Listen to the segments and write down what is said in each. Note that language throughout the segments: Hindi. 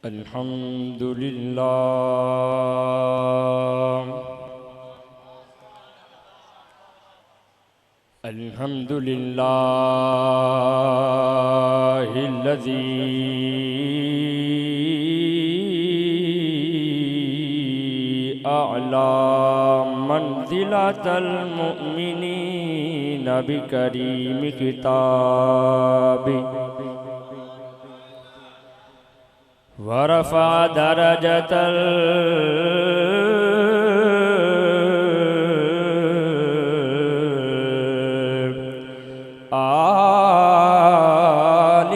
अल्हम्दुलिल्लाह अल्हम्दुलिल्लाहिल्लज़ी अअला मंज़िलतल मुअमिनीन बिकरीम किताबि वरफ़ा दरजतल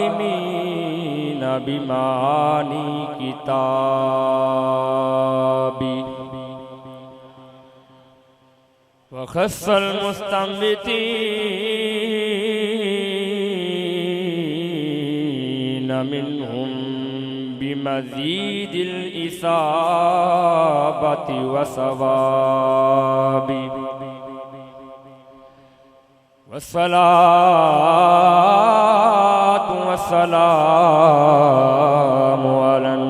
आलिमीन बिमानी किताबी वख़स्सल मुस्तंबितीन मिनहुम बिमज़ीदिल इसाबति वसवाबि वस्सलातु वस्सलामु अलन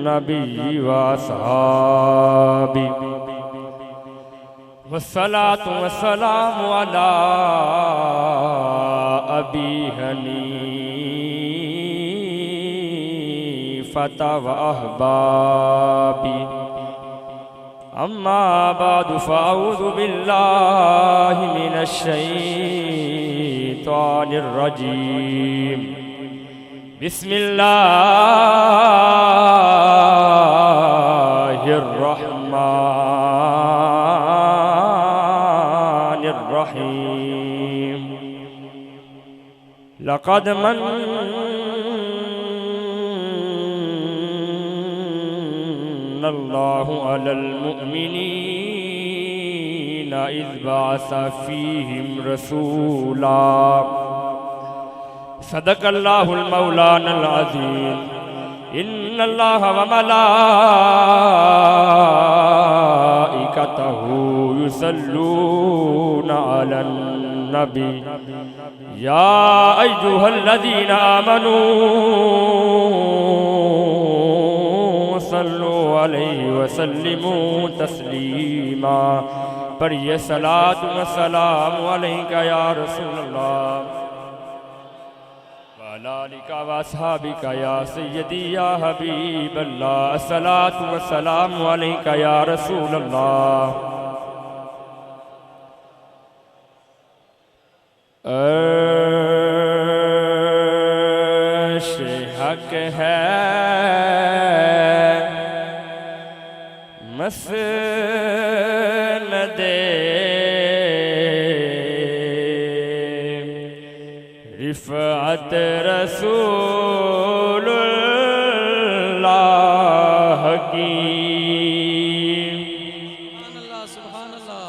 नबी व अस्हाबि वस्सलातु वस्सलामु अला अबी हनीफ़ता व अहबाबी अम्मा बादु फ़अऊज़ु बिल्लाहि मिनश शैतानिर रजीम बिस्मिल्लाहिर रहमानिर रहीम लक़द अल्लाहु अलल मुअमिनीन इज़ बअस फ़ीहिम रसूला सदक़ल्लाहुल मौलानल अज़ीम इन्नल्लाह व मलाइकतहु युसल्लूना अलन नबी या अय्युहल्लज़ीना आमनू सल्लु अलैहि वसल्लिमू तस्लीमा पर ये सलात व सलाम अलैका या रसूलल्लाह व अला आलिका व अस्हाबिका या सय्यदी या हबीबल्लाह अस्सलातु व सलाम अलैका या रसूलल्लाह अर्श हक है मसनदे रिफ़अत रसूलुल्लाह की सुभान अल्लाह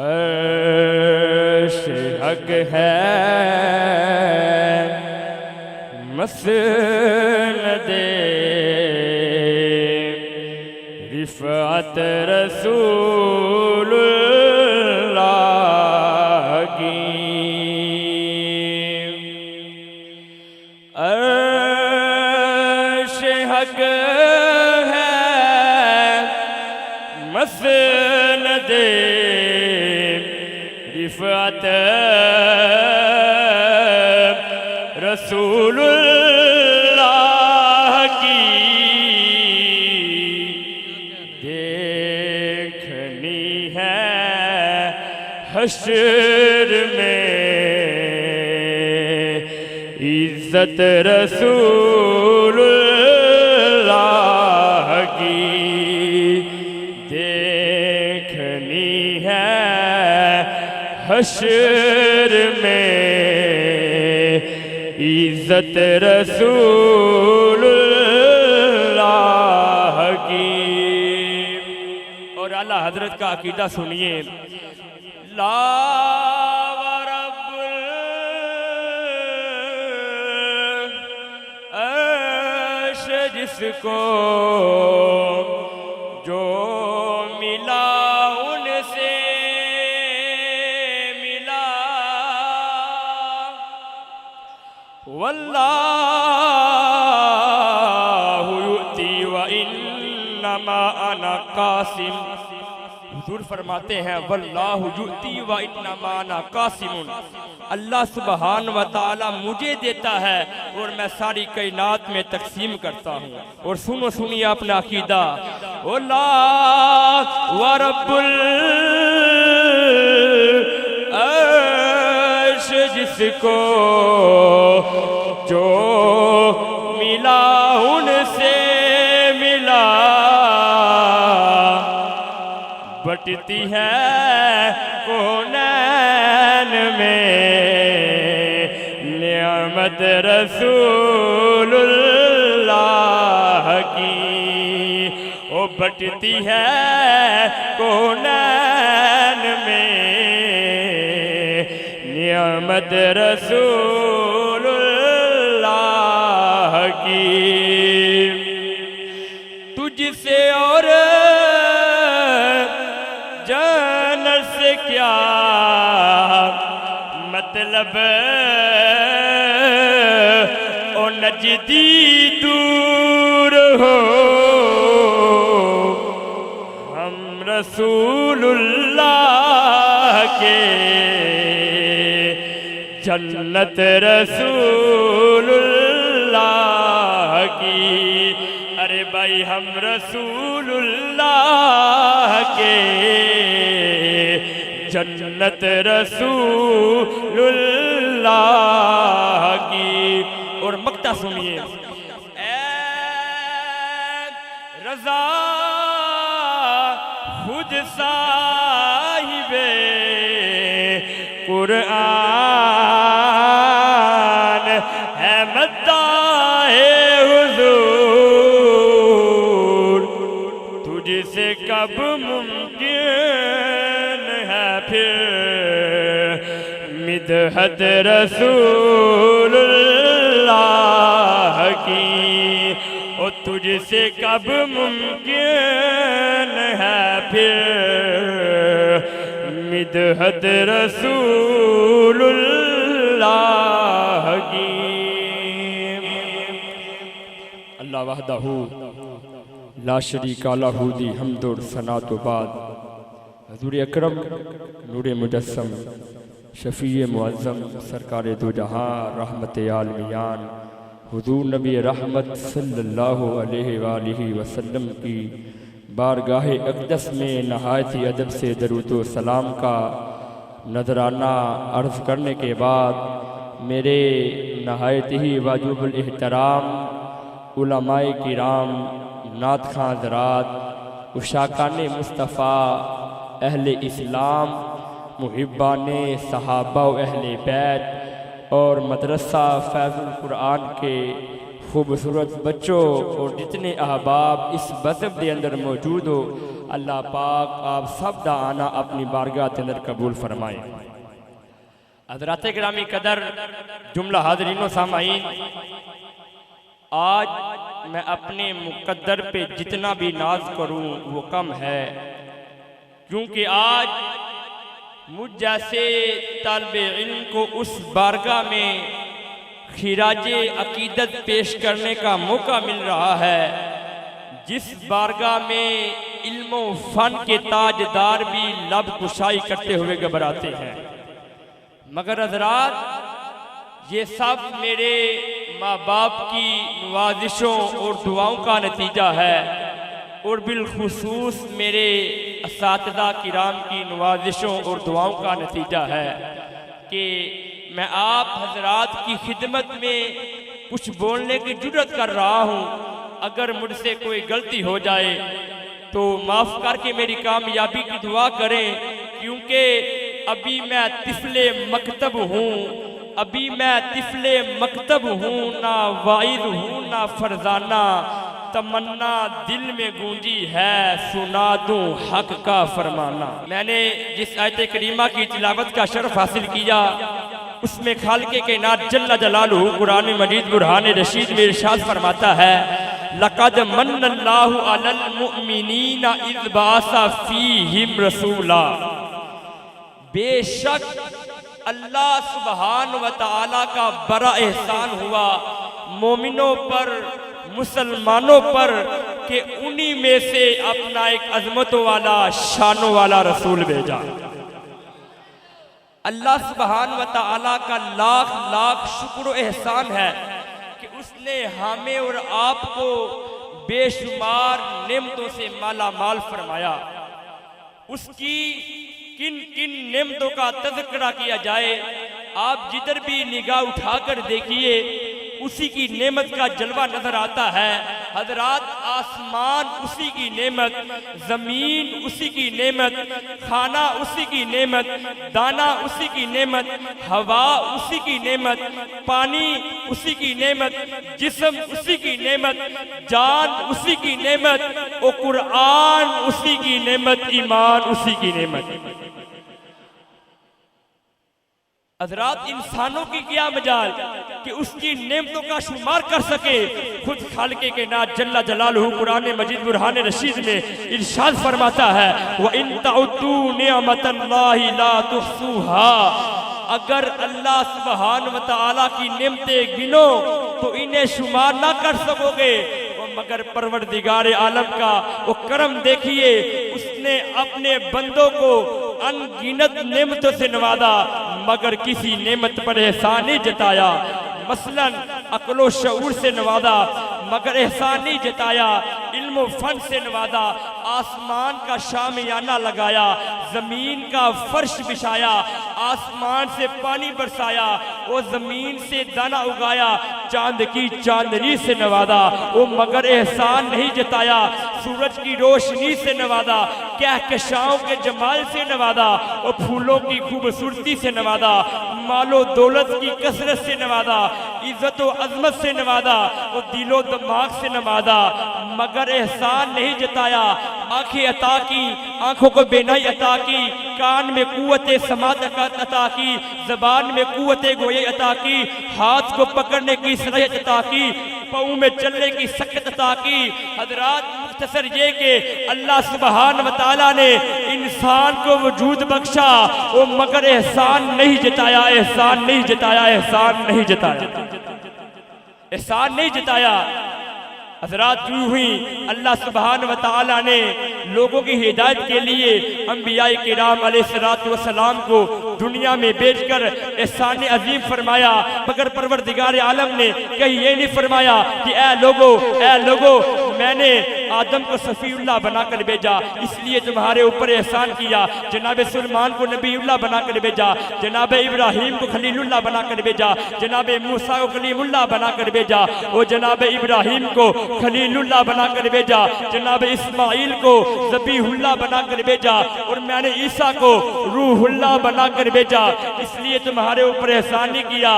अर्श हक है मसनदे रिफ़अत रसूलुल्लाह की अर्श हक है मसनदे रिफ़अत रसूलुल्लाह की हश्र में इज़्ज़त रसूलुल्लाह की देखनी है हश्र में इज़्ज़त रसूलुल्लाह की। और आला हज़रत का अकीदा सुनिए ला व रब्बुल अर्श जिसको जो मिला उनसे मिला वल्लाह कासिम। हुजूर फरमाते हैं वल्लाहु युती व इन्नमा अना कासिमुन, अल्लाह सुब्हान व तआला मुझे देता है और मैं सारी कायनात में तकसीम करता हूँ। और सुनो सुनिए अपना अकीदा, ओ ला व रब्बुल अर्श जिसको जो मिला उनसे मिला, बटती है कौनैन में नियामत रसूलुल्लाह की। ओ बटती है कौनैन में नियामत रसूलुल्लाह की। तुझसे और जन्नत से क्या मतलब, ओ नजदी दूर हो, हम रसूलुल्लाह के जन्नत रसूलुल्लाह की। अरे भाई हम रसूलुल्लाह के जन्नत रसूलुल्लाह की। और मक्ता सुनिए, ए रज़ा खुद साहिबे कुरआन है मद्दाहे हुजूर, तुझसे कब मुमकिन है फिर मिदहत रसूलुल्लाह की। और तुझसे कब मुमकिन है फिर मिदहत रसूलुल्लाह की। अल्लाह वहदहू ला शरीका लहू दी हम्दुर सना तो बाद हज़ूर अकरम नूर मुजस्सम शफ़ी मुअज़्ज़म सरकार दो जहां रहमत आलमियान हुज़ूर नबी रहमत सल्लल्लाहु अलैहि वालिहि वसल्लम की बारगाह अक़दस में नहायत ही अदब से दरूद व सलाम का नजराना अर्ज़ करने के बाद मेरे नहायत ही वाजिबुल एहतराम उलमाए किराम, नात खां ज़रात, उशाकाने मुस्तफ़ा, अहले इस्लाम, मुहिब्बाने सहाबा व अहले बैत और मदरसा फैज़ुल कुरान के खूबसूरत बच्चों और जितने अहबाब इस मज़हब के अंदर मौजूद हो, अल्लाह पाक आप सब दा आना अपनी बारगाह के अंदर कबूल फरमाए। हज़रात गिरामी कदर, जुमला हाज़रीन सामाईन, आज मैं अपने मुक़द्दर पे जितना भी नाज करूं वो कम है, क्योंकि आज मुझ जैसे तालिबे इल्म को उस बारगाह में खिराजे अकीदत पेश करने का मौका मिल रहा है जिस बारगाह में इल्म व फ़न के ताजदार भी लब कुशाई करते हुए घबराते हैं। मगर हज़रात, ये सब मेरे माँ बाप की नवाजिशों और दुआओं का नतीजा है और बिलखुसूस मेरे असातिज़ा किराम की नवाजिशों और दुआओं का नतीजा है कि मैं आप हजरात की खिदमत में कुछ बोलने की जुर्रत कर रहा हूँ। अगर मुझसे कोई गलती हो जाए तो माफ़ करके मेरी कामयाबी की दुआ करें, क्योंकि अभी मैं तिफले मकतब हूँ, अभी मैं तिफले मकतब हूँ, ना वाइद हूँ ना फरजाना, तमन्ना दिल में गूंजी है सुना दूं हक का फरमाना। मैंने जिस आयत करीमा की तिलावत का शर्फ हासिल किया उसमें खालिक़े कायनात जल्ला जलालुहु कुरान मजीद बुरहान रशीद में इरशाद फरमाता है, लक़द मन्नल्लाहु अलल मुअमिनीना इज़ बअसा फ़ीहिम रसूला। बेशक अल्लाह सुब्हान व तआला का बड़ा एहसान हुआ मोमिनों पर, मुसलमानों पर कि उन्हीं में से अपना एक अजमतों वाला शानों वाला रसूल भेजा। अल्लाह सुब्हान व तआला का लाख लाख शुक्र एहसान है कि उसने हमें और आपको बेशुमार नेमतों से माला माल फरमाया। उसकी किन किन नेमतों का तज़किरा किया जाए, आप जिधर भी निगाह उठाकर देखिए उसी की नेमत का जलवा नजर आता है। हजरात, आसमान उसी की नेमत, जमीन उसी की नेमत, खाना उसी की नेमत, दाना उसी की नेमत, हवा उसी की नेमत, पानी उसी की नेमत, जिस्म उसी की नेमत, जान उसी की नेमत, और कुरान उसी की नेमत, ईमान उसी की नेमत। हजरात, इंसानों की क्या मजाल कि उसकी नेमतों का शुमार कर सके। खुद खालिक़े के नात जल्ला जलालहू कुरान मजीद बुरहान रशीद में इरशाद फरमाता है, व इन तउद्दू निअमतल्लाहि ला तुहसूहा। अगर अल्लाह सुब्हान व तआला की नेमतें गिनो तो इन्हें शुमार ना कर सकोगे। मगर परवरदिगार आलम का वो करम देखिए, उसने अपने बंदों को अनगिनत नेमतों से नवाजा मगर किसी नेमत पर एहसान नहीं जताया। मसलन अक्लो शऊर से नवाजा मगर एहसान नहीं जताया, इल्म फन से नवाजा, आसमान का शामियाना लगाया, जमीन का फर्श बिछाया, आसमान से पानी बरसाया, वो जमीन से दाना उगाया, चांद की चांदनी से नवाजा, वो मगर एहसान नहीं जताया। सूरज की रोशनी से नवाजा, कहकशाओं के जमाल से नवाजा, और फूलों की खूबसूरती से नवाजा, मालो दौलत की कसरत से नवाजा, इज्जत व अजमत से नवाजा, और दिलो दिमाग से नवाजा मगर एहसान नहीं जताया। आंखें अता की, आंखों को बेनाई अता की, कान में कुव्वत समात अता की, जबान में कुव्वत गोये अता की, हाथ को पकड़ने की सलाहियत अता की, पाँव में चलने की सकत अता की। हजरात, मुख्तसर ये कि अल्लाह सुब्हान व तआला ने इंसान को वजूद बख्शा, वो मगर एहसान नहीं जताया, एहसान नहीं जताया, एहसान नहीं जताया, एहसान नहीं जताया। हजरात, यूं हुई अल्लाह सुब्हान व तआला ने लोगों की हिदायत के लिए अंबिया किराम अलैहिस्सलातु वस्सलाम को दुनिया में भेजकर एहसान अजीम फरमाया। मगर परवरदिगार आलम ने कहीं ये नहीं फरमाया कि ए लोगो मैंने आदम को सफीउल्लाह बनाकर भेजा इसलिए तुम्हारे ऊपर एहसान किया, जनाब सुलेमान को नबीउल्लाह बनाकर भेजा, जनाब इब्राहिम को खलीलुल्लाह बनाकर भेजा, जनाब मूसा को कलीमुल्लाह बनाकर भेजा, वो जनाब इब्राहिम को खलीलुल्लाह बनाकर भेजा, जनाब इस्माइल को ज़बीहुल्लाह बनाकर भेजा, और मैंने ईसा को रूहुल्लाह बनाकर भेजा, इसलिए तुम्हारे ऊपर एहसान नहीं किया।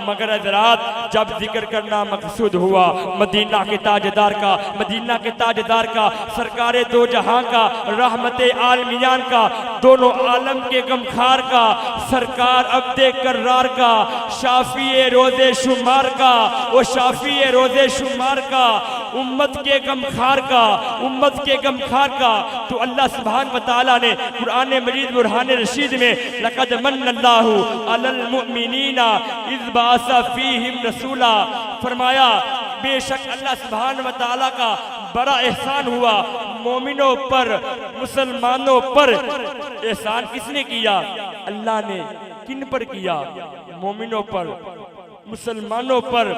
मगर हज़रात, जब जिक्र करना मकसूद हुआ मदीना के ताजदार का, मदीना के ताजदार का, सरकारे दो जहां का, रहमते आलमियान का, दोनों आलम के गमखार का, सरकार अब्दे कर्रार का, शाफिए रोज़े शुमार का, वो शाफिए रोज़े शुमार का, उम्मत के गमखार का, उम्मत के गमखार का। तो अल्लाह सुब्हान व तआला ने कुरान मजीद बुरहान रशीद में लक़द मन्नल्लाहु अलल मुमिनीना इज़ बअसा फ़ीहिम रसूला फरमाया, बेशक अल्लाह सुब्हान व तआला का बड़ा एहसान हुआ मोमिनों पर, मुसलमानों पर। एहसान किसने किया? अल्लाह ने। किन पर किया? मोमिनों पर, मुसलमानों पर,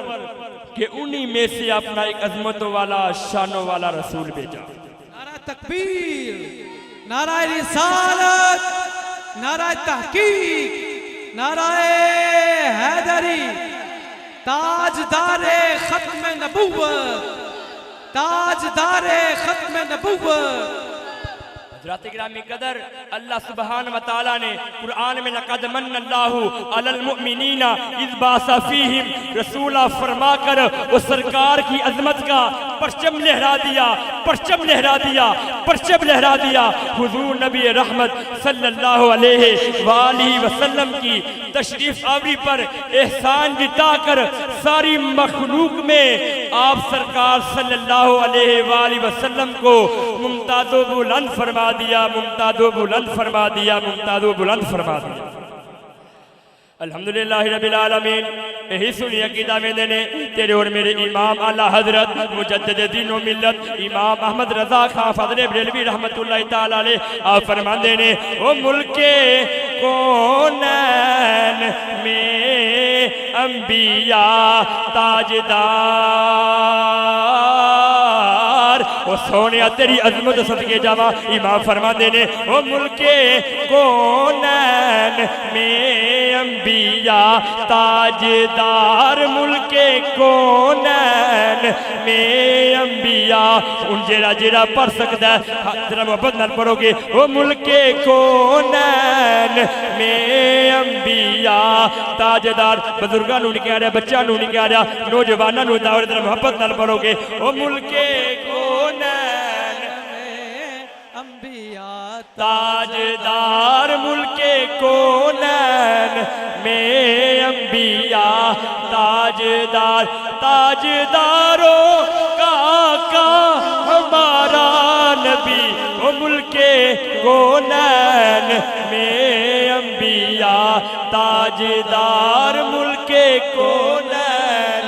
कि उन्हीं में से अपना एक अजमतों वाला, शानों वाला रसूल भेजा। नारा तकबीर, नारा रिसालत, नारा तहकीक, नारा हैदरी, ताजदारे खत्म नबुव्वत, ताजदारे खत्म नबुव्वत। हज़रात गिरामी कदर, अल्लाह सुब्हान व तआला ने कुरान में लक़द मन्नल्लाहु अलल मुमिनीना इज़ बअसा फ़ीहिम रसूला फरमाकर वो सरकार की अजमत का परचम लहरा दिया, परचम लहरा दिया, परचम लहरा दिया। हुज़ूर नबी रहमत सल्लल्लाहु अलैहि वसल्लम की तशरीफ आवरी पर एहसान जताकर सारी मखलूक में आप सरकार सल्लल्लाहु अलैहि वसल्लम को मुमताज़ो बुलंद फरमा दिया, मुमताज़ो बुलंद फरमा दिया, मुमताज़ो बुलंद फरमा दिया। अल्हम्दुलिल्लाह रब्बिल आलमीन। यही सुनी अकीदा में देने तेरे और मेरे इमाम आला हजरत मुजद्दिद दीन व मिल्लत इमाम अहमद रजा खां फजले बरेलवी रहमतुल्लाह ताला अलैह आप फरमाते ने ओ मुल्के कौनैन में अंबिया ताजदार ओ सोने तेरी अजमत सदके जावा इमाम फरमाते ने ओ मुल्के कौनैन में अंबिया ताजदार मुल्के कौनैन में अंबिया उन जेरा जेरा पढ़ सकता है जरा मोहब्बत नाल पढ़ोगे ओ मुल्के कौनैन में अंबिया ताजदार बुजुर्गां नूं नहीं कह रहा बच्चों नूं नहीं कह रहा नौजवानों नूं दावत जरा मोहब्बत नाल पढ़ोगे ओ मुल्के कौनैन अंबिया ताजदार मुल्के कौनैन में अंबिया ताजदार ताजदारों का हमारा नबी ओ मुल्के कौनैन में अंबिया ताजदार मुल्के कौनैन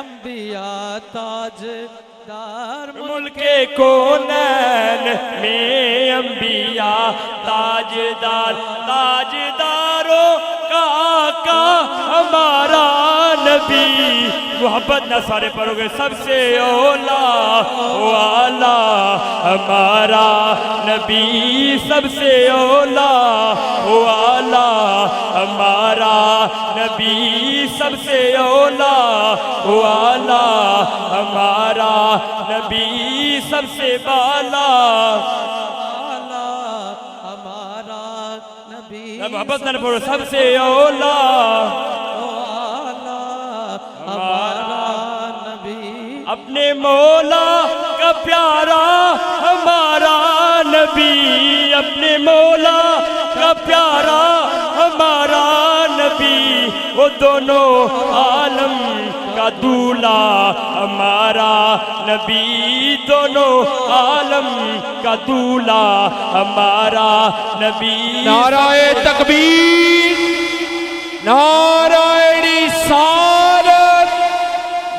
अंबिया ताजदार मुल्के कौनैन में अंबिया ताजदार ताजदारों का हमारा नबी मोहब्बत न सारे पढ़ोगे सबसे ओला वाला हमारा नबी सबसे ओला वाला हमारा नबी सबसे ओला वाला हमारा नबी सबसे बाला हमारा नबी मोहब्बत न पढ़ो सबसे ओला हमारा नबी अपने मौला का प्यारा हमारा नबी अपने मौला का प्यारा हमारा नबी वो दोनों आलम का दूल्हा हमारा नबी दोनों आलम का दूल्हा हमारा नबी नाराए तकबीर नाराए रिसालत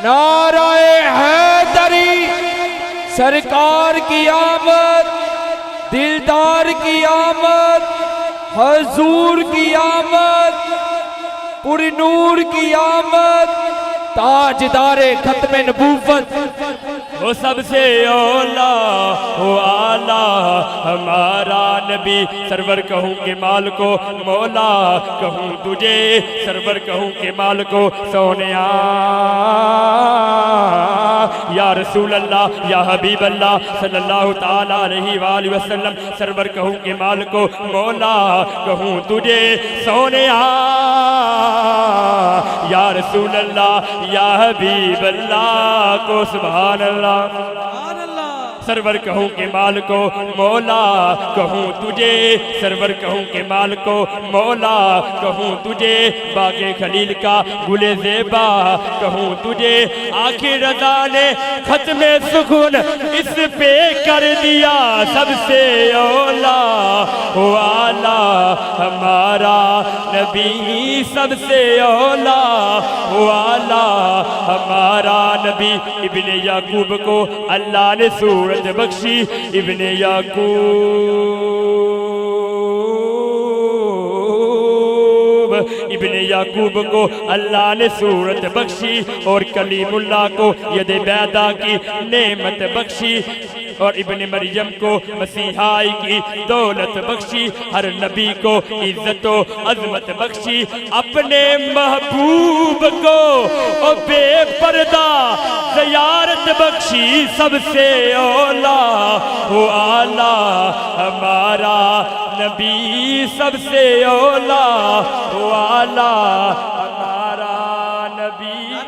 नाराए हैदरी सरकार की आमद दिलदार की आमद हजूर की आमद पूरी नूर की आमद ताजदारे खत्म नबूवत वो सबसे ओला वो आला हमारा नबी सरवर कहूँ के माल को मौला कहूँ तुझे सरवर कहूँ के माल को सोनिया या रसूल अल्लाह या हबीब अल्लाह सल्लल्लाहु ताला अलैहि वसल्लम सरवर कहूँ के माल को मौला कहूँ तुझे सोनिया या रसूल अल्लाह या हबीब अल्लाह को सुभान अल्लाह सरवर कहूँ के माल को मौला कहूँ तुझे सरवर कहूँ के माल को मौला कहूँ तुझे बागे खलील का गुले ज़ेबा कहूँ तुझे आखिर रज़ा ने खत्म सुकून इस पे कर दिया सबसे ओला वाला हमारा नबी सबसे ओला वाला हमारा नबी इब्ने याकूब को अल्लाह ने सूरत बख्शी इब्ने याकूब को अल्लाह ने सूरत बख्शी और कलीमुल्लाह को यद बैदा की नेमत बख्शी और इब्ने मरियम को मसीहाई की दौलत बख्शी हर नबी को इज्जत अजमत बख्शी अपने महबूब को बेपर्दा ज़ियारत बख्शी सबसे ओला हो आला हमारा नबी सबसे ओला हो आला